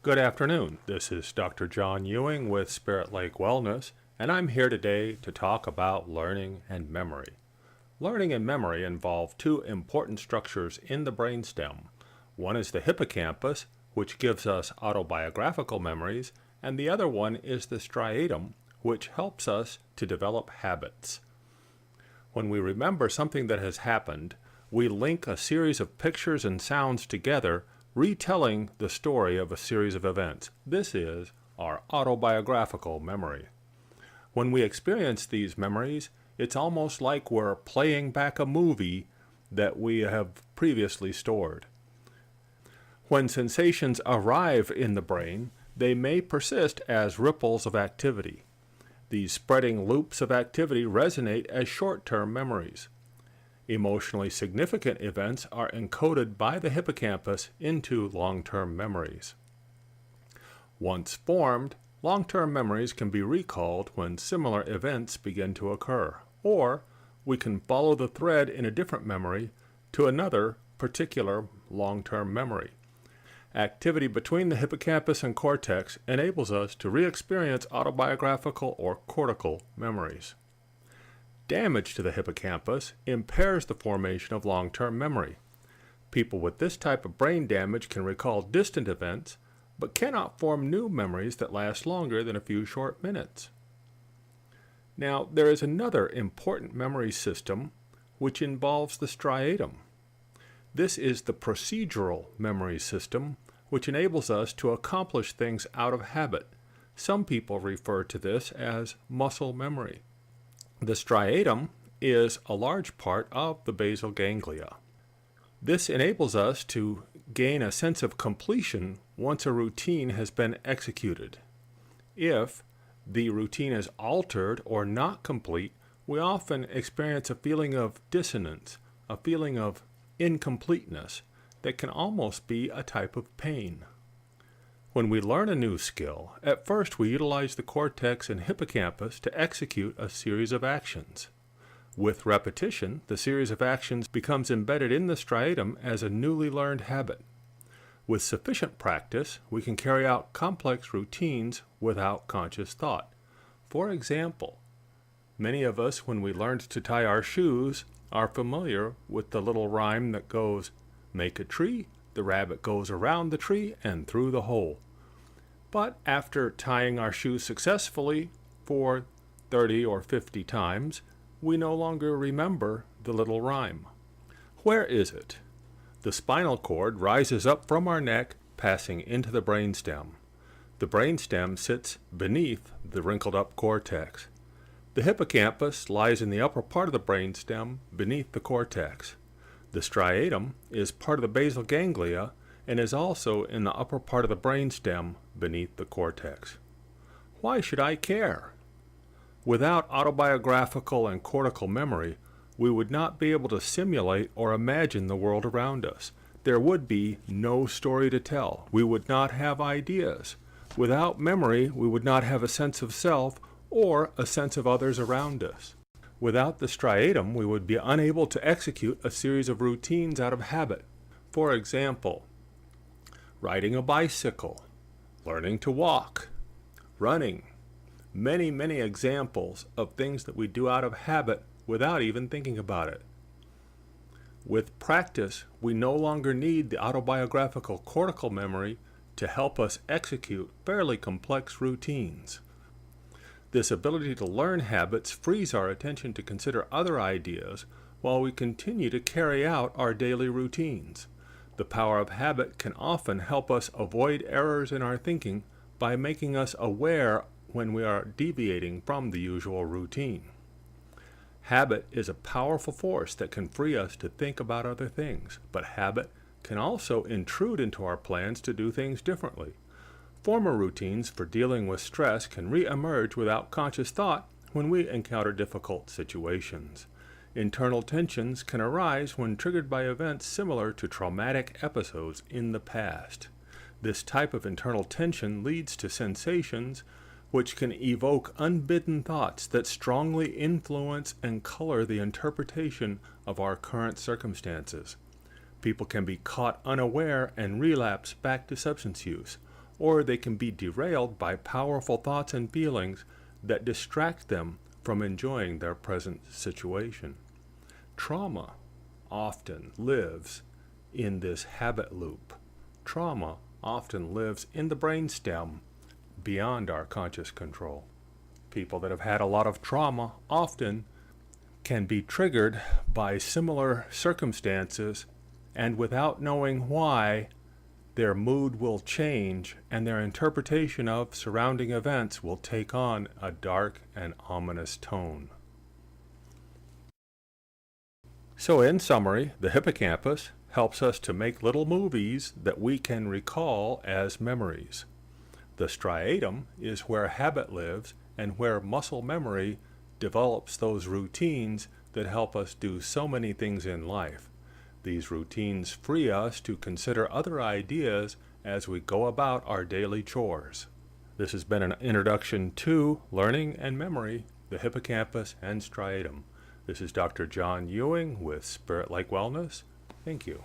Good afternoon. This is Dr. John Ewing with Spirit Lake Wellness, and I'm here today to talk about learning and memory. Learning and memory involve two important structures in the brainstem. One is the hippocampus, which gives us autobiographical memories, and the other one is the striatum, which helps us to develop habits. When we remember something that has happened, we link a series of pictures and sounds together, retelling the story of a series of events. This is our autobiographical memory. When we experience these memories, it's almost like we're playing back a movie that we have previously stored. When sensations arrive in the brain, they may persist as ripples of activity. These spreading loops of activity resonate as short-term memories. Emotionally significant events are encoded by the hippocampus into long-term memories. Once formed, long-term memories can be recalled when similar events begin to occur, or we can follow the thread in a different memory to another particular long-term memory. Activity between the hippocampus and cortex enables us to re-experience autobiographical or cortical memories. Damage to the hippocampus impairs the formation of long-term memory. People with this type of brain damage can recall distant events, but cannot form new memories that last longer than a few short minutes. Now, there is another important memory system which involves the striatum. This is the procedural memory system, which enables us to accomplish things out of habit. Some people refer to this as muscle memory. The striatum is a large part of the basal ganglia. This enables us to gain a sense of completion once a routine has been executed. If the routine is altered or not complete, we often experience a feeling of dissonance, a feeling of incompleteness that can almost be a type of pain. When we learn a new skill, at first we utilize the cortex and hippocampus to execute a series of actions. With repetition, the series of actions becomes embedded in the striatum as a newly learned habit. With sufficient practice, we can carry out complex routines without conscious thought. For example, many of us, when we learned to tie our shoes, are familiar with the little rhyme that goes, "Make a tree, the rabbit goes around the tree and through the hole." But after tying our shoes successfully for 30 or 50 times, we no longer remember the little rhyme. Where is it? The spinal cord rises up from our neck, passing into the brainstem. The brainstem sits beneath the wrinkled up cortex. The hippocampus lies in the upper part of the brainstem, beneath the cortex. The striatum is part of the basal ganglia and is also in the upper part of the brainstem, beneath the cortex. Why should I care? Without autobiographical and cortical memory, we would not be able to simulate or imagine the world around us. There would be no story to tell. We would not have ideas. Without memory, we would not have a sense of self or a sense of others around us. Without the striatum, we would be unable to execute a series of routines out of habit. For example, riding a bicycle, learning to walk, running. Many examples of things that we do out of habit without even thinking about it. With practice, we no longer need the autobiographical cortical memory to help us execute fairly complex routines. This ability to learn habits frees our attention to consider other ideas while we continue to carry out our daily routines. The power of habit can often help us avoid errors in our thinking by making us aware when we are deviating from the usual routine. Habit is a powerful force that can free us to think about other things, but habit can also intrude into our plans to do things differently. Former routines for dealing with stress can re-emerge without conscious thought when we encounter difficult situations. Internal tensions can arise when triggered by events similar to traumatic episodes in the past. This type of internal tension leads to sensations which can evoke unbidden thoughts that strongly influence and color the interpretation of our current circumstances. People can be caught unaware and relapse back to substance use, or they can be derailed by powerful thoughts and feelings that distract them from enjoying their present situation. Trauma often lives in this habit loop. Trauma often lives in the brainstem beyond our conscious control. People that have had a lot of trauma often can be triggered by similar circumstances, and without knowing why, their mood will change and their interpretation of surrounding events will take on a dark and ominous tone. So in summary, the hippocampus helps us to make little movies that we can recall as memories. The striatum is where habit lives and where muscle memory develops those routines that help us do so many things in life. These routines free us to consider other ideas as we go about our daily chores. This has been an introduction to learning and memory, the hippocampus and striatum. This is Dr. John Ewing with Spirit Like Wellness. Thank you.